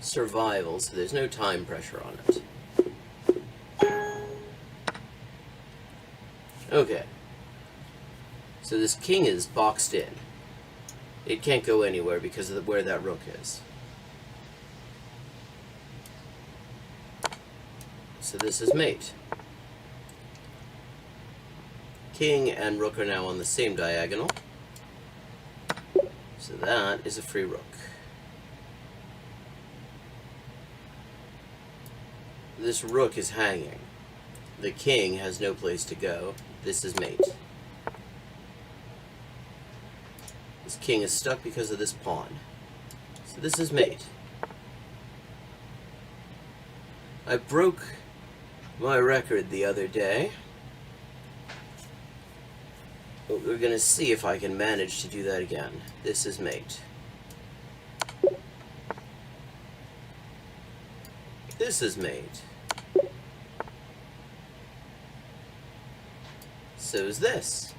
survival, so there's no time pressure on it. Okay. So this king is boxed in. It can't go anywhere because of where that rook is. So this is mate. King and rook are now on the same diagonal. So that is a free rook. This rook is hanging. The king has no place to go. This is mate. This king is stuck because of this pawn. So this is mate. I broke my record the other day. But we're going to see if I can manage to do that again. This is mate. This is mate. So is this.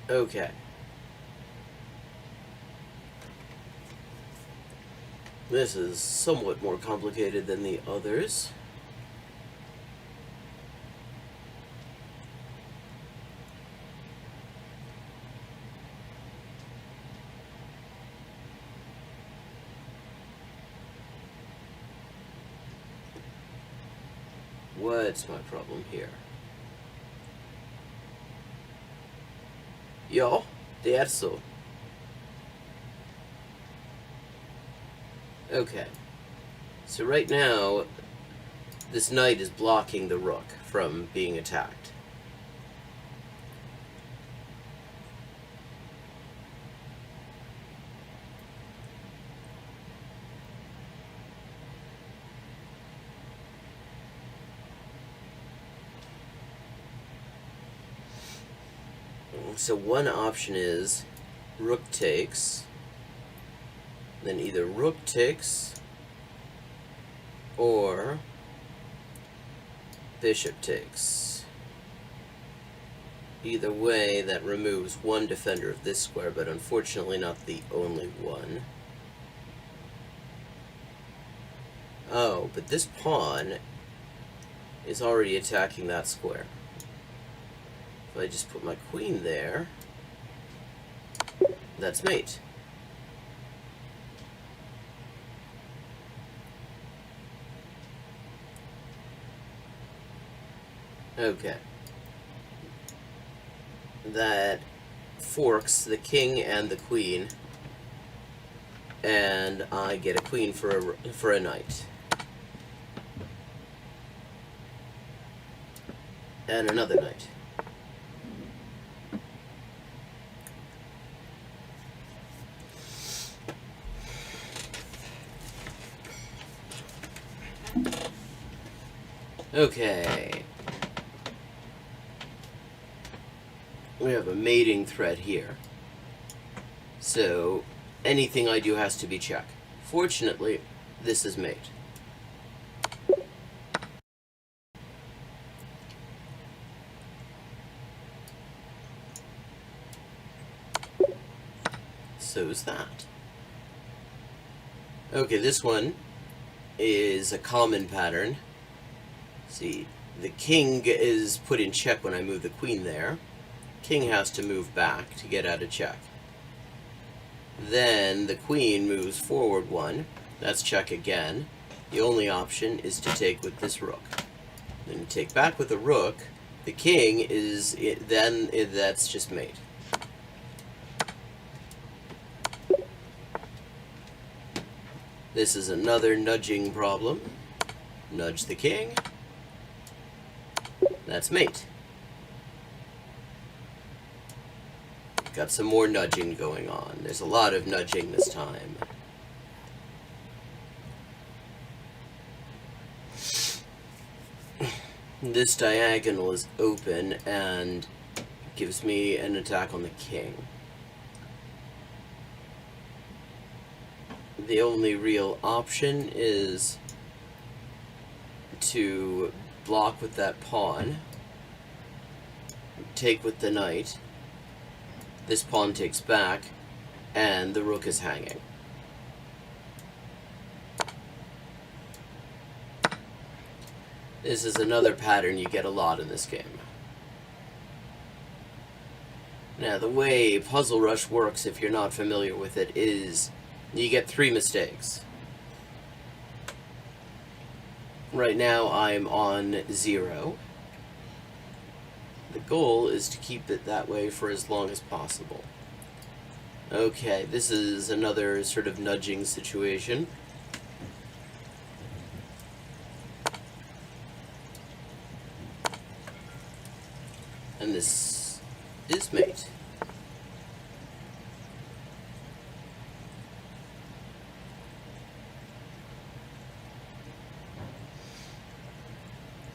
Okay. This is somewhat more complicated than the others. What's my problem here? Ja, det är så. Okay. So right now, this knight is blocking the rook from being attacked. So one option is rook takes, then either rook takes or bishop takes. Either way, that removes one defender of this square, but unfortunately not the only one. Oh, but this pawn is already attacking that square. If I just put my queen there, that's mate. Okay. That forks the king and the queen, and I get a queen for a knight. And another knight. Okay. We have a mating threat here. So anything I do has to be check. Fortunately, this is mate. So's that. Okay, this one is a common pattern. See, the king is put in check when I move the queen there. King has to move back to get out of check. Then the queen moves forward one. That's check again. The only option is to take with this rook. Then you take back with the rook. The king is that's just mate. This is another nudging problem. Nudge the king. That's mate. Got some more nudging going on. There's a lot of nudging this time. This diagonal is open and gives me an attack on the king. The only real option is to block with that pawn, take with the knight, this pawn takes back, and the rook is hanging. This is another pattern you get a lot in this game. Now, the way Puzzle Rush works, if you're not familiar with it, is you get 3 mistakes. Right now, I'm on 0. The goal is to keep it that way for as long as possible. Okay, this is another sort of nudging situation. And this is mate.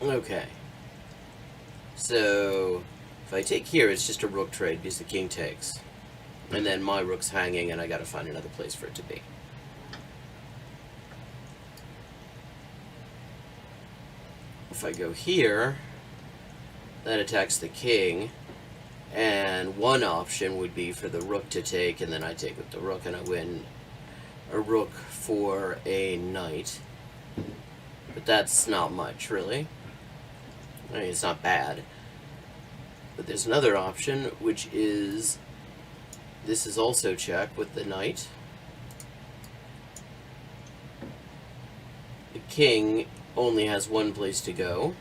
Okay. So, if I take here, it's just a rook trade because the king takes. And then my rook's hanging and I gotta find another place for it to be. If I go here, that attacks the king, and one option would be for the rook to take, and then I take with the rook, and I win a rook for a knight. But that's not much, really. I mean, it's not bad. But there's another option, which is, this is also check with the knight. The king only has one place to go.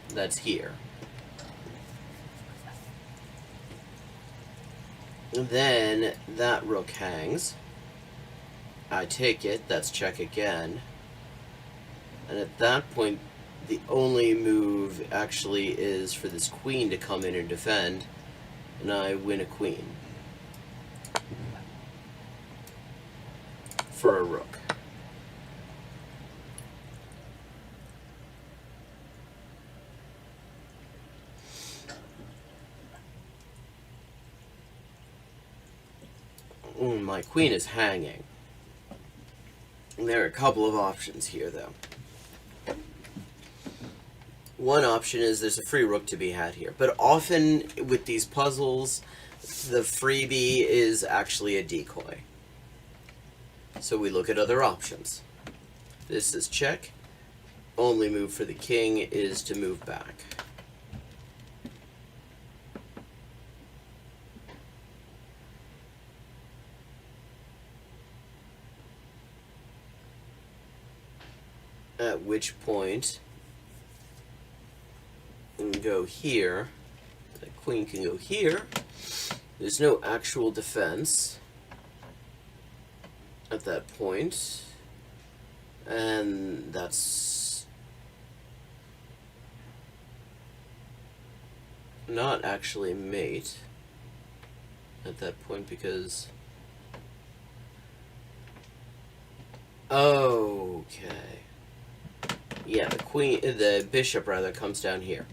That's here. Then that rook hangs. I take it, that's check again. And at that point, the only move actually is for this queen to come in and defend, and I win a queen. For a rook. My queen is hanging. There are a couple of options here, though. One option is there's a free rook to be had here. But often with these puzzles, the freebie is actually a decoy. So we look at other options. This is check. Only move for the king is to move back. At which point, we can go here. The queen can go here. There's no actual defense at that point. And that's not actually mate at that point because... Okay. Yeah, the bishop rather comes down here.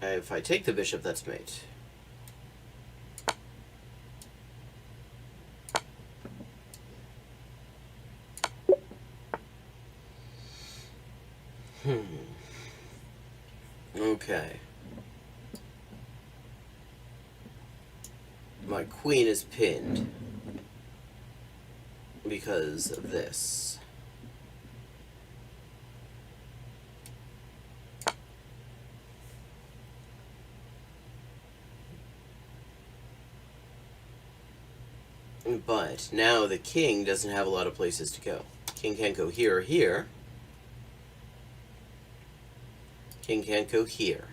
If I take the bishop, that's mate. Okay. My queen is pinned because of this. But now the king doesn't have a lot of places to go. King can't go here or here. King can't go here.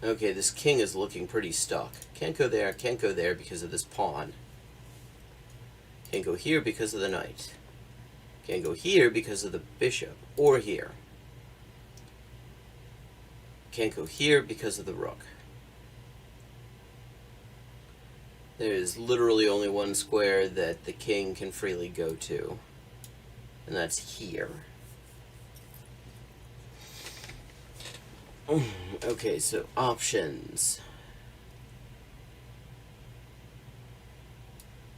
Okay, this king is looking pretty stuck. Can't go there, can't go there because of this pawn. Can't go here because of the knight. Can't go here because of the bishop, or here. Can't go here because of the rook. There is literally only one square that the king can freely go to, and that's here. Okay, so options.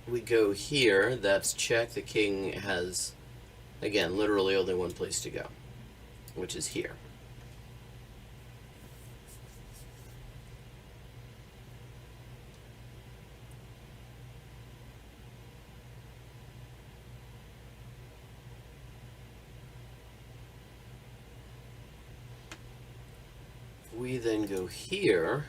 We go here, that's check. The king has, again, literally only one place to go, which is here. We then go here.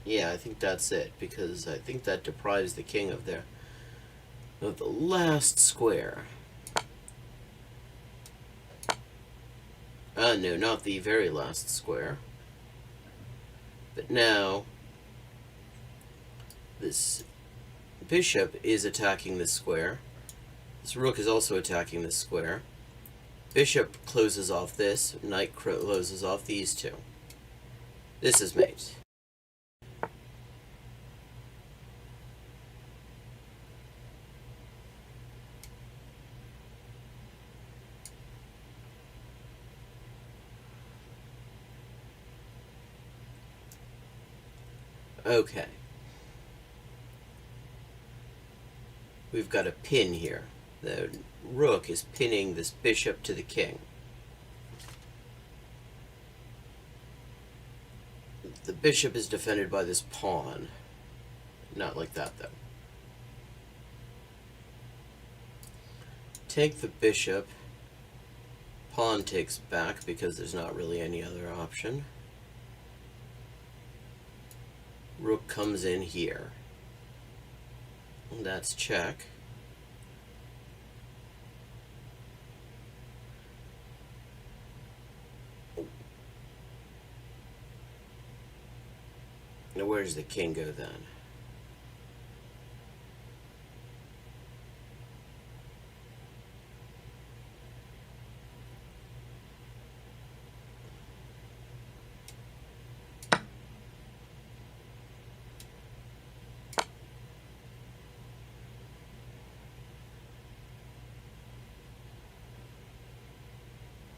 Yeah, I think that's it, because I think that deprives the king of the last square. No, not the very last square. But now, this bishop is attacking this square. This rook is also attacking this square. Bishop closes off this. Knight closes off these two. This is mate. Okay. We've got a pin here. The rook is pinning this bishop to the king. The bishop is defended by this pawn. Not like that, though. Take the bishop. Pawn takes back because there's not really any other option. Rook comes in here. That's check. Now where does the king go then?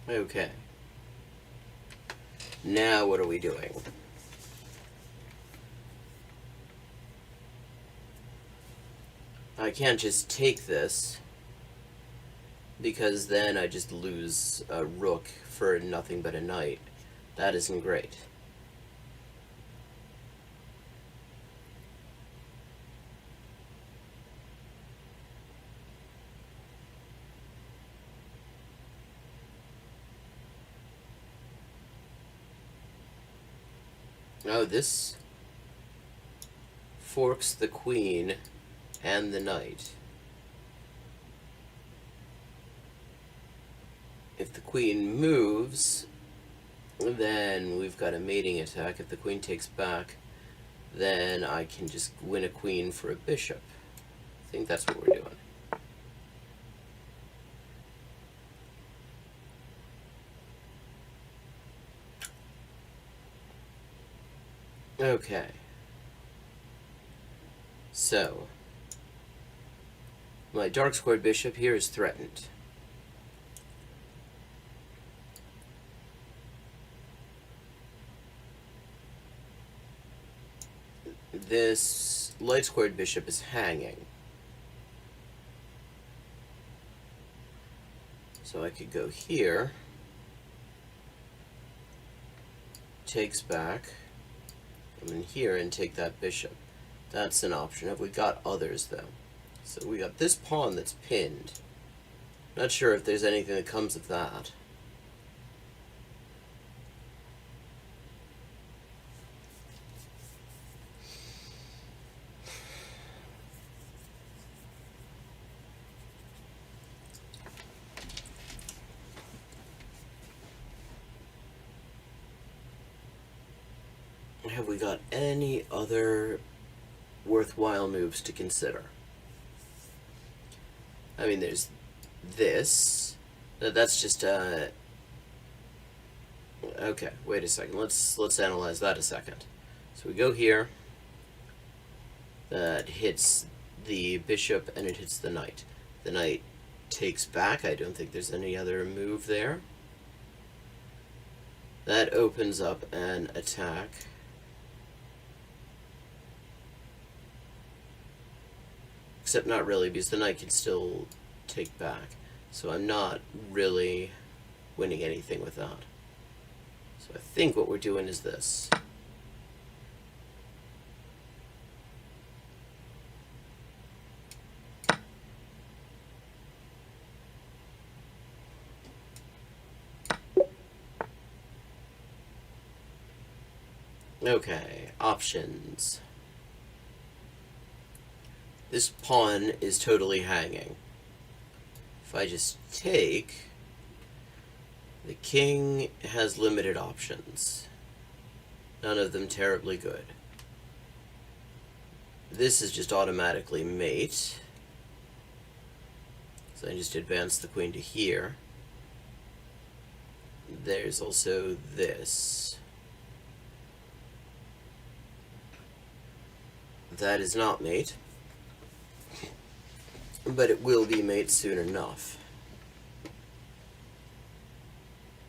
Okay. Now what are we doing? I can't just take this, because then I just lose a rook for nothing but a knight. That isn't great. Oh, this forks the queen and the knight. If the queen moves, then we've got a mating attack. If the queen takes back, then I can just win a queen for a bishop. I think that's what we're doing. Okay. So, my dark squared bishop here is threatened. This light squared bishop is hanging. So I could go here. Takes back. Come in here and take that bishop. That's an option. Have we got others, though? So we got this pawn that's pinned. Not sure if there's anything that comes of that. Have we got any other worthwhile moves to consider? I mean, there's this. That's just okay, wait a second. Let's analyze that a second. So we go here. That hits the bishop and it hits the knight. The knight takes back. I don't think there's any other move there. That opens up an attack. Except not really, because the knight can still take back. So I'm not really winning anything with that. So I think what we're doing is this. Okay, options. This pawn is totally hanging. If I just take, the king has limited options. None of them terribly good. This is just automatically mate. So I just advance the queen to here. There's also this. That is not mate. But it will be mate soon enough.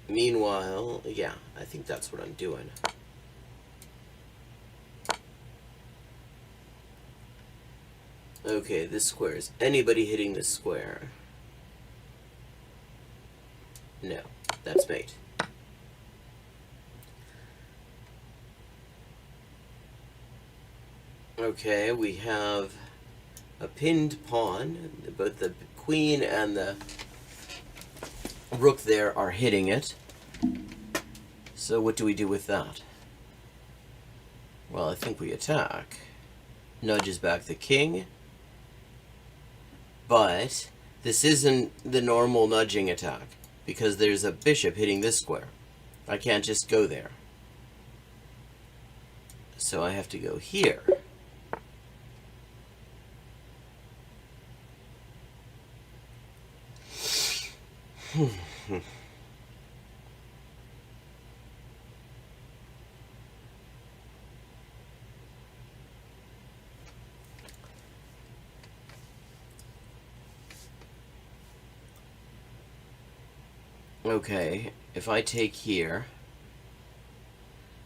Meanwhile, yeah, I think that's what I'm doing. Okay, this square. Is anybody hitting this square? No, that's mate. Okay, we have a pinned pawn. Both the queen and the rook there are hitting it. So what do we do with that? Well, I think we attack. Nudges back the king. But this isn't the normal nudging attack, because there's a bishop hitting this square. I can't just go there. So I have to go here. Okay, if I take here,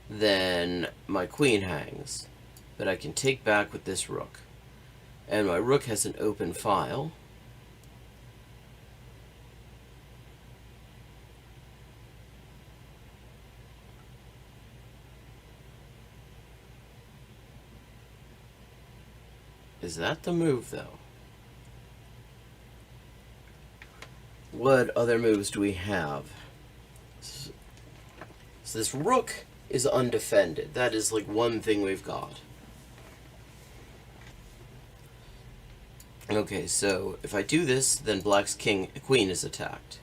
then my queen hangs, but I can take back with this rook. And my rook has an open file. Is that the move, though? What other moves do we have? So this rook is undefended. That is like one thing we've got. Okay, so if I do this, then black's queen is attacked.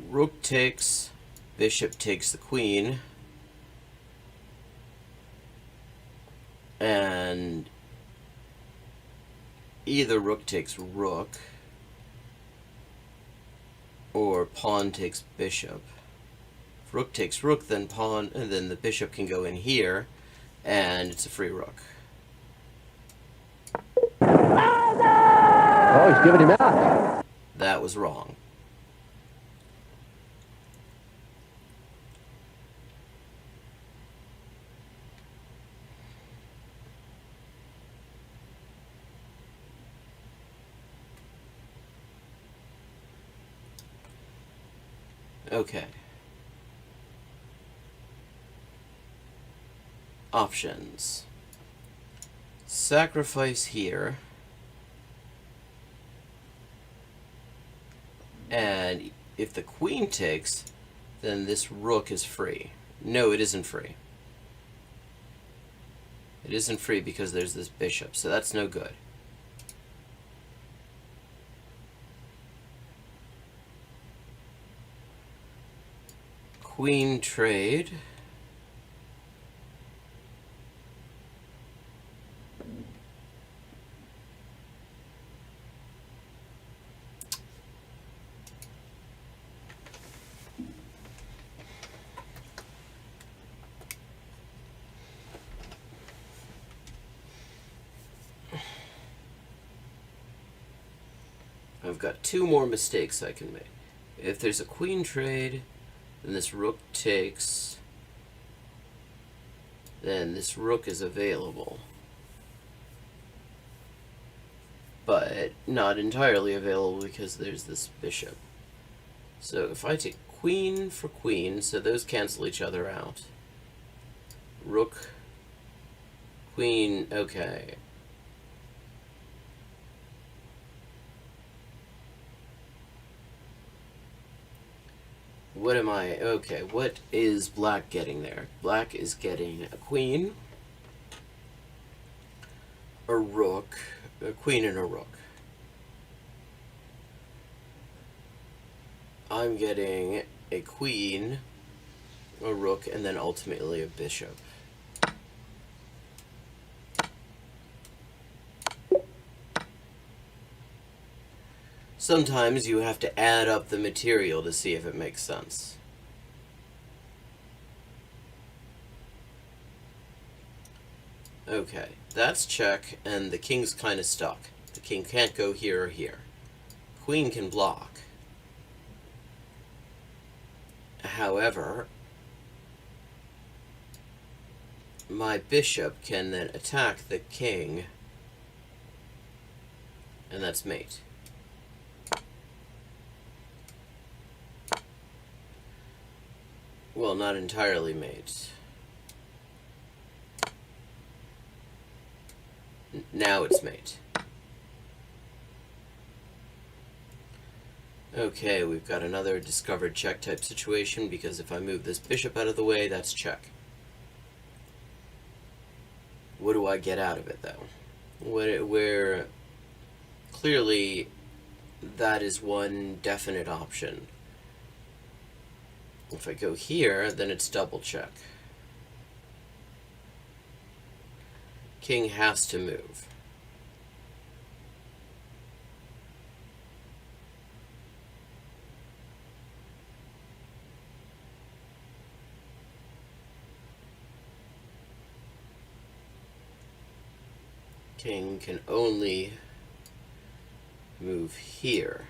Rook takes, bishop takes the queen, and either rook takes rook, or pawn takes bishop. If rook takes rook, then pawn, and then the bishop can go in here, and it's a free rook. Oh, he's giving him out. That was wrong. Okay. Options. Sacrifice here. And if the queen takes, then this rook is free. No, it isn't free. It isn't free because there's this bishop, so that's no good. Queen trade. I've got two more mistakes I can make. If there's a queen trade, then this rook takes, then this rook is available. But not entirely available because there's this bishop. So if I take queen for queen, so those cancel each other out. Rook, queen, okay. What am I? Okay, what is black getting there? Black is getting a queen, a rook, a queen and a rook. I'm getting a queen, a rook, and then ultimately a bishop. Sometimes you have to add up the material to see if it makes sense. Okay, that's check, and the king's kind of stuck. The king can't go here or here. Queen can block. However, my bishop can then attack the king, and that's mate. Well, not entirely mate. Now it's mate. Okay, we've got another discovered check type situation, because if I move this bishop out of the way, that's check. What do I get out of it, though? Where clearly that is one definite option. If I go here, then it's double check. King has to move. King can only move here.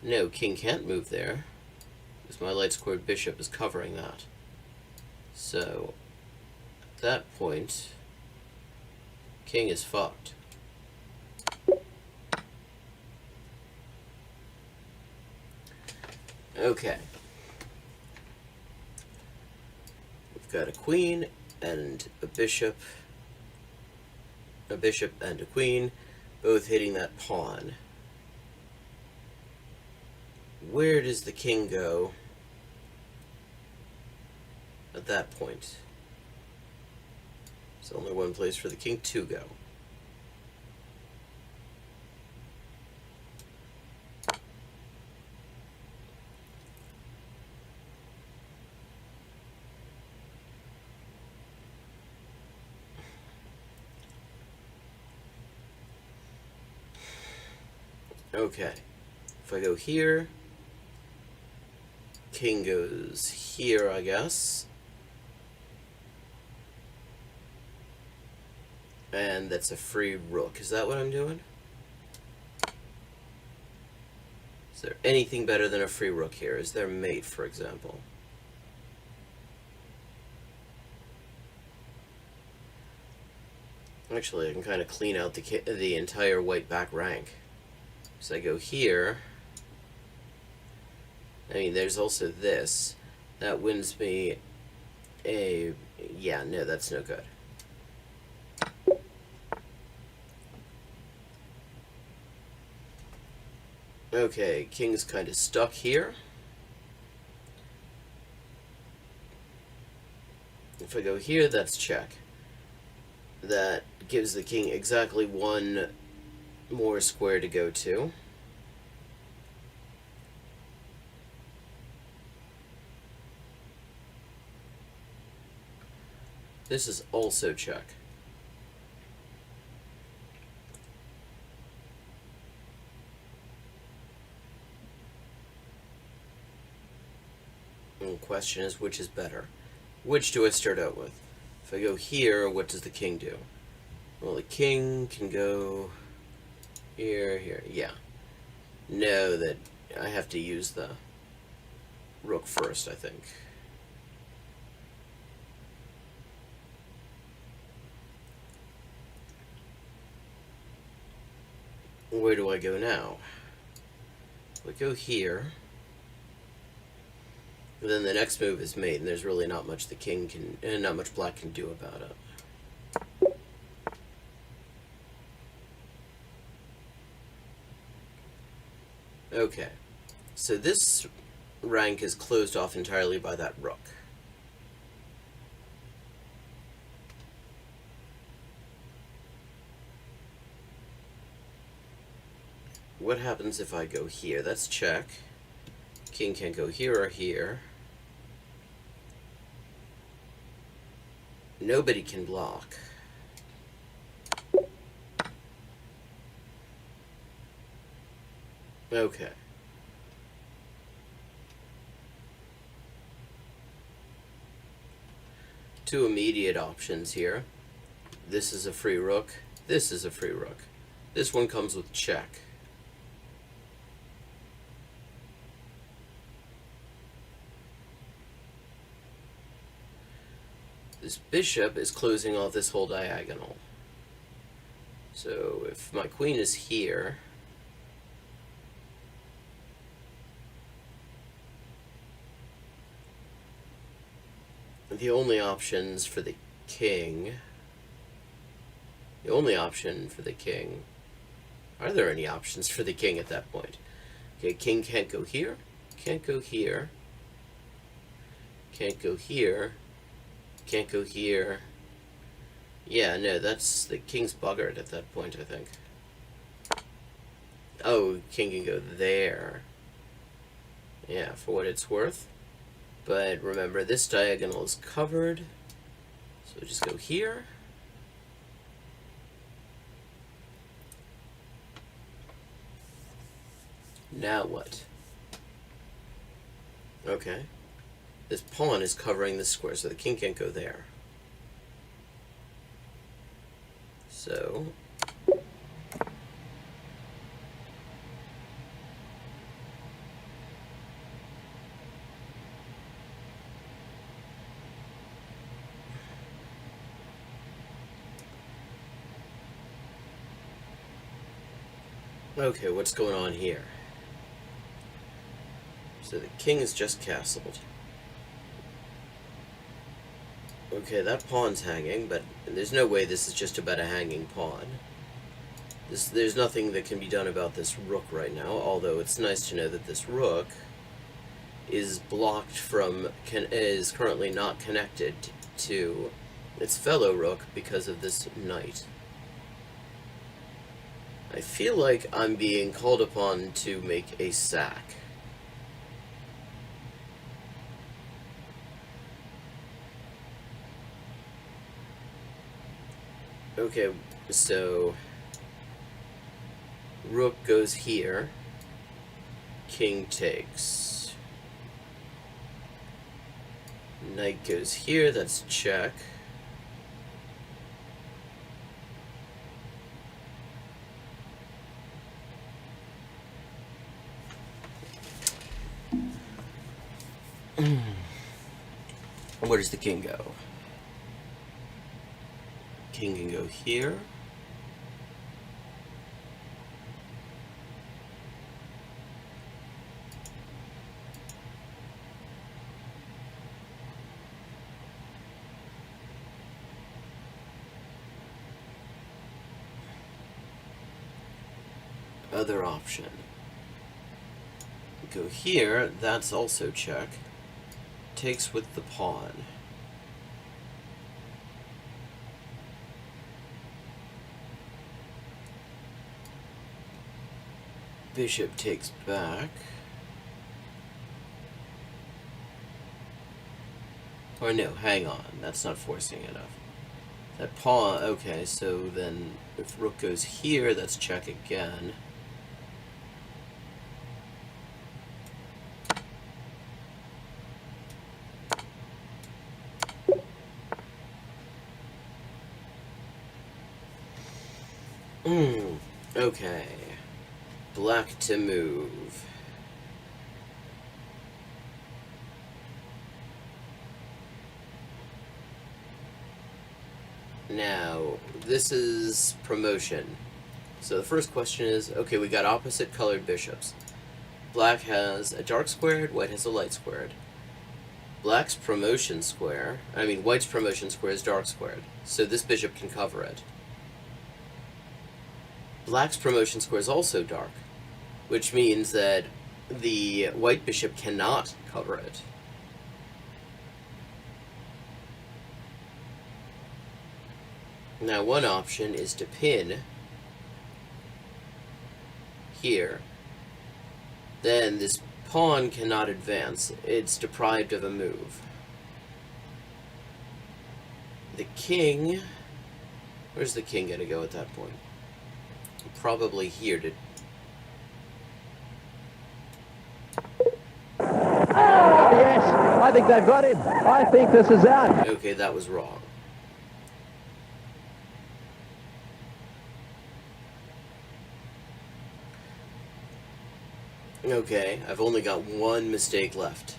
No, king can't move there, because my light squared bishop is covering that. So, at that point, king is fucked. Okay. We've got a queen and a bishop and a queen, both hitting that pawn. Where does the king go at that point? There's only one place for the king to go. Okay, if I go here, king goes here, I guess. And that's a free rook. Is that what I'm doing? Is there anything better than a free rook here? Is there mate, for example? Actually, I can kind of clean out the entire white back rank. So I go here. I mean, there's also this. That wins me a... Yeah, no, that's no good. Okay, king's kind of stuck here. If I go here, that's check. That gives the king exactly one more square to go to. This is also check. And the question is, which is better? Which do I start out with? If I go here, what does the king do? Well, the king can go here, here. Yeah. No, that I have to use the rook first, I think. Where do I go now? We go here. Then the next move is made, and there's really not much the king can, not much black can do about it. Okay, so this rank is closed off entirely by that rook. What happens if I go here? That's check. King can't go here or here. Nobody can block. Okay. Two immediate options here. This is a free rook. This is a free rook. This one comes with check. This bishop is closing off this whole diagonal. So if my queen is here, the only options for the king, are there any options for the king at that point? Okay, king can't go here, can't go here, can't go here, can't go here. Yeah, no, that's, the king's buggered at that point, I think. Oh, king can go there. Yeah, for what it's worth. But remember, this diagonal is covered, so just go here. Now what? Okay. This pawn is covering this square, so the king can't go there. So okay, what's going on here? So the king is just castled. Okay, that pawn's hanging, but there's no way this is just about a hanging pawn. There's nothing that can be done about this rook right now, although it's nice to know that this rook is blocked from, is currently not connected to its fellow rook because of this knight. I feel like I'm being called upon to make a sack. Okay, so rook goes here, king takes, knight goes here, that's check. Where does the king go? King can go here. Other option. Go here, that's also check. Takes with the pawn. Bishop takes back. Or no, hang on, that's not forcing enough. That pawn, okay, so then if rook goes here, that's check again. Okay. Black to move. Now, this is promotion. So the first question is, okay, we got opposite colored bishops. Black has a dark squared, white has a light squared. White's promotion square is dark squared, so this bishop can cover it. Black's promotion square is also dark, which means that the white bishop cannot cover it. Now, one option is to pin here. Then this pawn cannot advance. It's deprived of a move. The king... Where's the king going to go at that point? Probably here to... Yes, I think they've got him. I think this is out. Okay, that was wrong. Okay, I've only got one mistake left.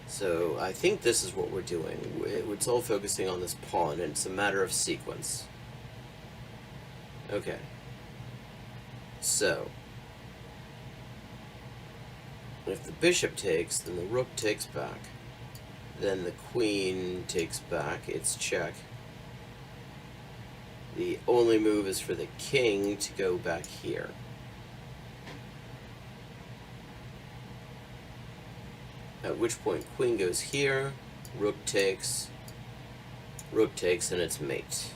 So I think this is what we're doing. It's all focusing on this pawn, and it's a matter of sequence. Okay. So, if the bishop takes, then the rook takes back. Then the queen takes back. It's check. The only move is for the king to go back here. At which point queen goes here, rook takes, and it's mate.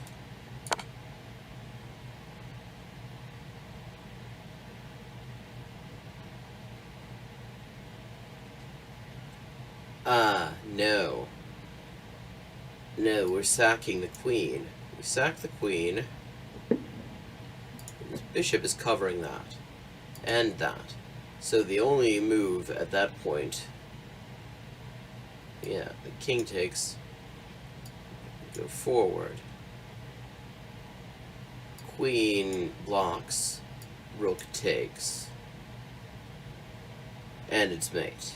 Ah, no. No, we're sacking the queen. We sack the queen. This bishop is covering that. And that. So the only move at that point... Yeah, the king takes... Go forward. Queen blocks. Rook takes. And it's mate.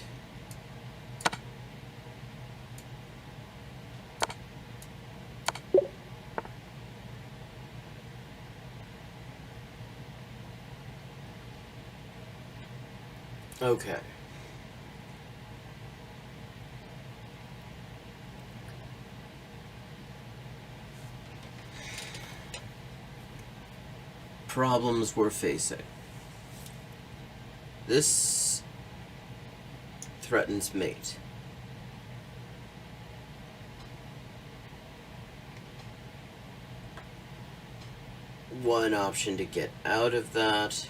Okay. Problems we're facing. This threatens mate. One option to get out of that.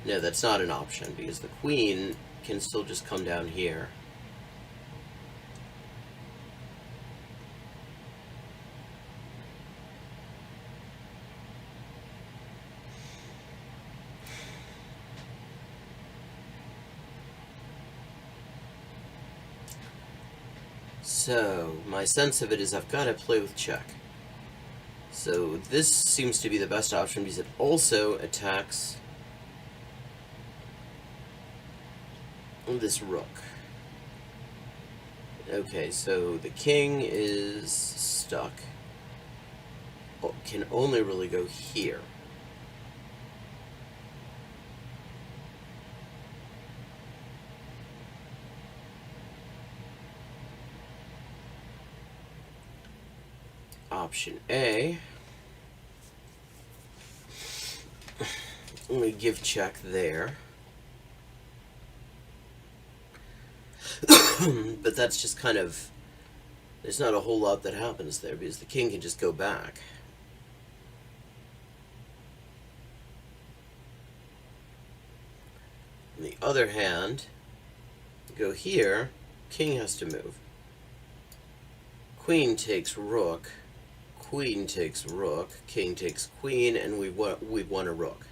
No, that's not an option, because the queen can still just come down here. So, my sense of it is I've got to play with check. So, this seems to be the best option because it also attacks this rook. Okay, so the king is stuck. Can only really go here. Option A. I'm going to give check there. But that's just kind of... There's not a whole lot that happens there because the king can just go back. On the other hand, go here, king has to move. Queen takes rook, queen takes rook, king takes queen, and we've won a rook.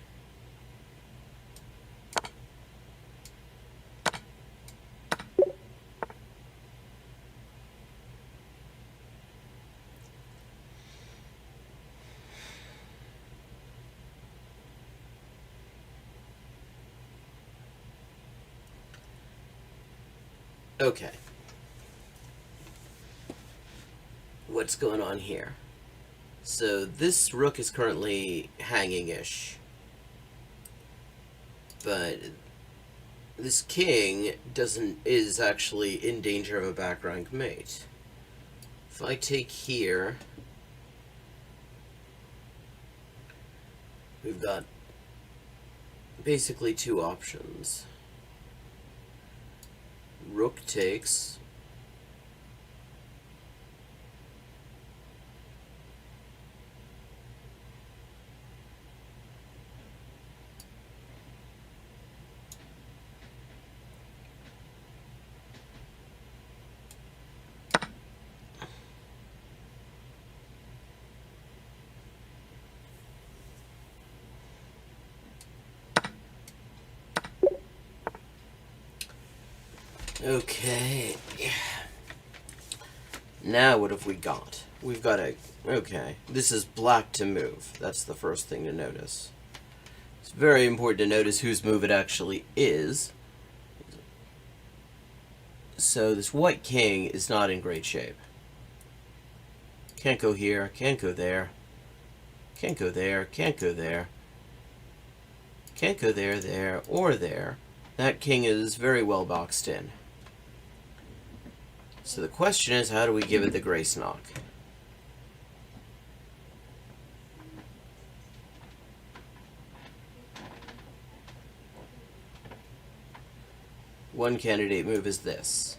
Okay. What's going on here? So this rook is currently hanging-ish. But this king is actually in danger of a back rank mate. If I take here, we've got basically two options. Rook takes. Okay. Now what have we got? We've got a... Okay. This is black to move. That's the first thing to notice. It's very important to notice whose move it actually is. So this white king is not in great shape. Can't go here, can't go there. Can't go there, can't go there. Can't go there, there, or there. That king is very well boxed in. So the question is, how do we give it the grace knock? One candidate move is this.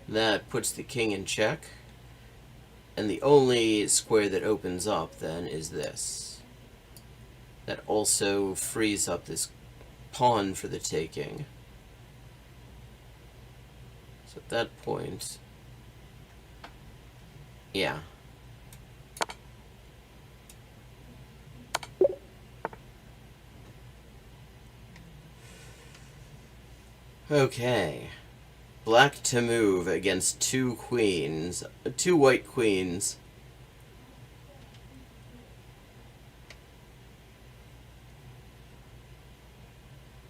That puts the king in check. And the only square that opens up then is this. That also frees up this pawn for the taking. So at that point, yeah. Okay. Black to move against two queens, two white queens.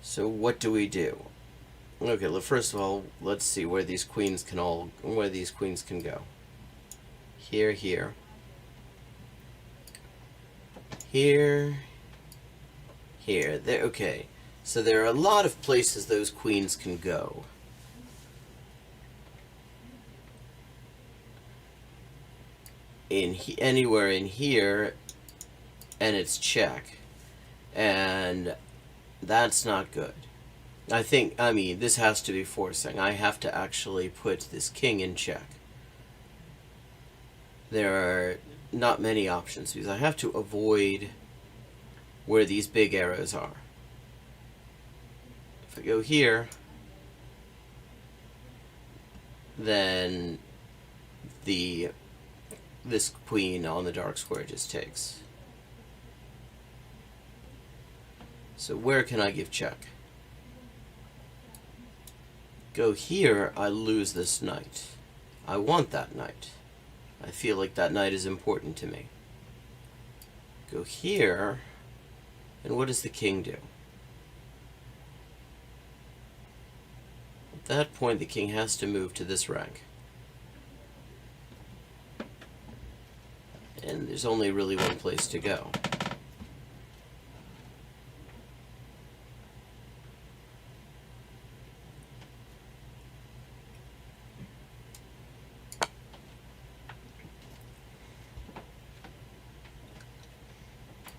So what do we do? Okay, first of all, let's see where these queens can go. Here, here. Here. Here. There. Okay. So there are a lot of places those queens can go. Anywhere in here, and it's check. And that's not good. I mean, this has to be forcing. I have to actually put this king in check. There are not many options because I have to avoid where these big arrows are. If I go here, then this queen on the dark square just takes. So where can I give check? Go here, I lose this knight. I want that knight. I feel like that knight is important to me. Go here, and what does the king do? At that point, the king has to move to this rank. And there's only really one place to go.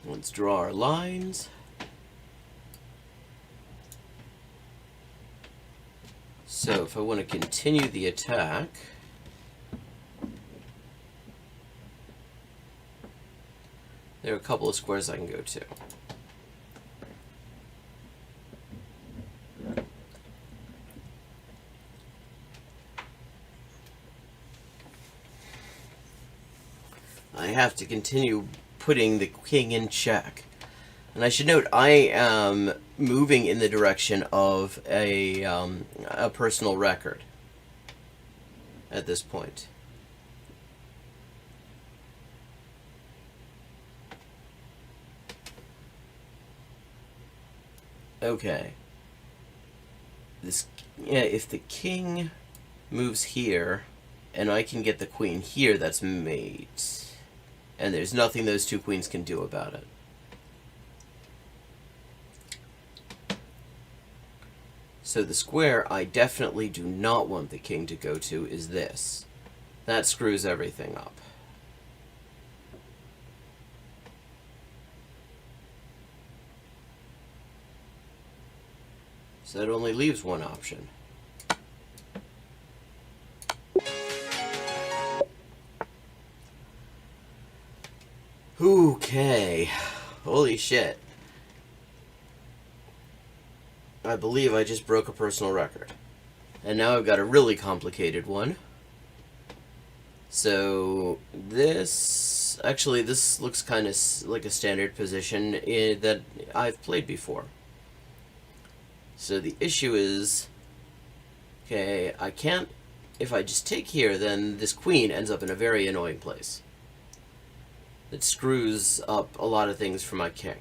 Let's draw our lines. So if I want to continue the attack, there are a couple of squares I can go to. I have to continue putting the king in check. And I should note, I am moving in the direction of a personal record at this point. Okay. this, yeah, if the king moves here, and I can get the queen here, that's mate. And there's nothing those two queens can do about it. So the square I definitely do not want the king to go to is this. That screws everything up. So that only leaves one option. Okay. Holy shit. I believe I just broke a personal record. And now I've got a really complicated one. So this... Actually, this looks kind of like a standard position that I've played before. So the issue is... Okay, I can't... If I just take here, then this queen ends up in a very annoying place. It screws up a lot of things for my king.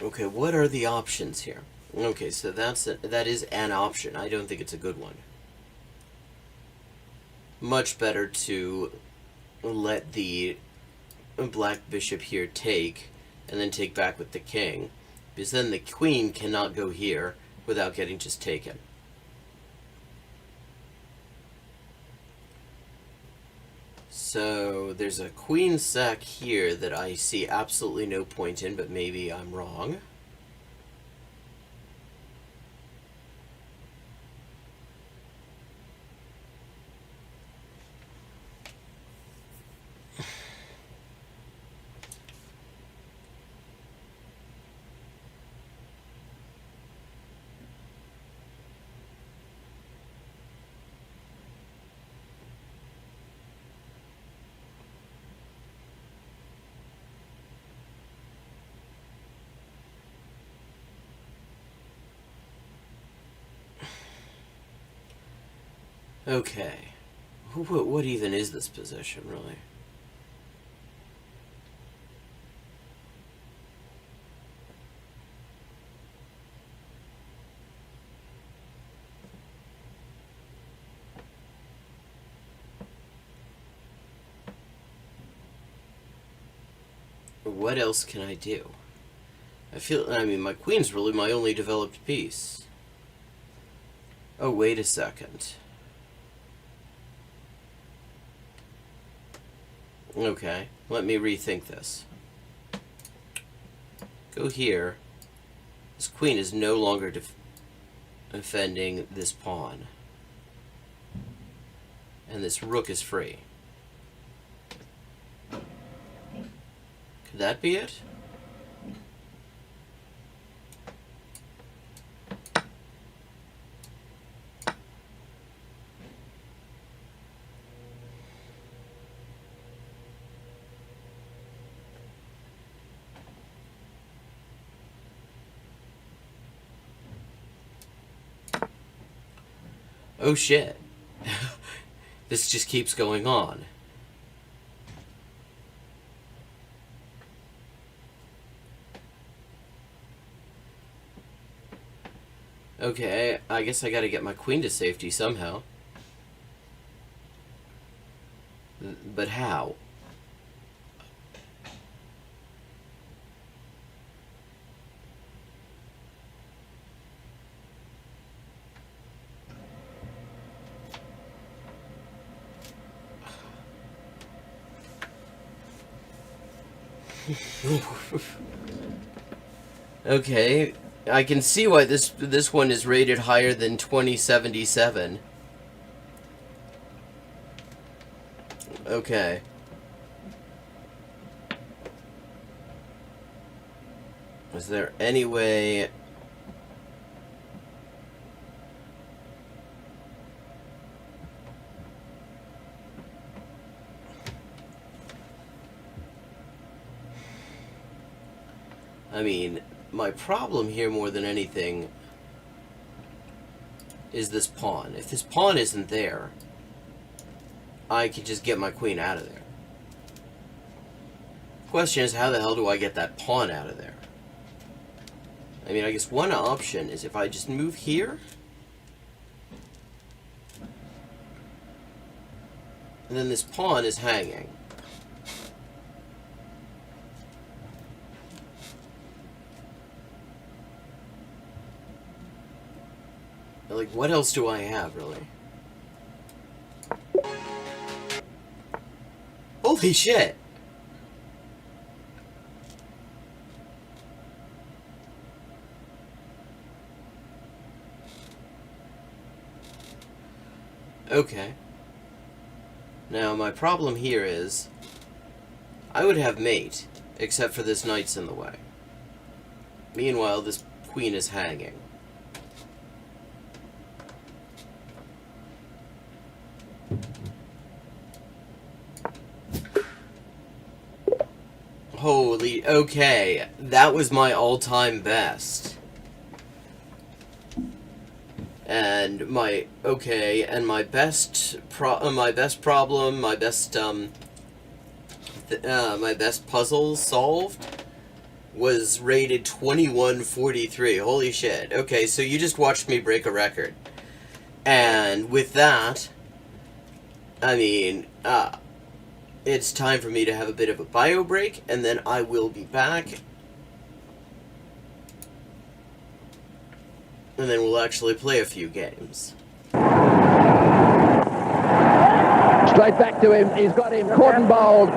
Okay, what are the options here? Okay, so that is an option. I don't think it's a good one. Much better to let the black bishop here take, and then take back with the king, because then the queen cannot go here without getting just taken. So there's a queen sack here that I see absolutely no point in, but maybe I'm wrong. Okay. What even is this position, really? What else can I do? I mean, my queen's really my only developed piece. Oh, wait a second. Okay, let me rethink this. Go here. This queen is no longer defending this pawn. And this rook is free. Could that be it? Oh shit. This just keeps going on. Okay, I guess I gotta get my queen to safety somehow. But how? Okay, I can see why this one is rated higher than 2077. Okay. Is there any way... I mean, my problem here more than anything is this pawn. If this pawn isn't there, I could just get my queen out of there. Question is, how the hell do I get that pawn out of there? I mean, I guess one option is if I just move here. And then this pawn is hanging. Like, what else do I have, really? Holy shit! Okay. Now, my problem here is, I would have mate, except for this knight's in the way. Meanwhile, this queen is hanging. Holy, okay, that was my all-time best. And my best puzzle solved was rated 2143. Holy shit. Okay, so you just watched me break a record. And with that, I mean, it's time for me to have a bit of a bio break, and then I will be back. And then we'll actually play a few games. Straight back to him. He's got him caught and bowled.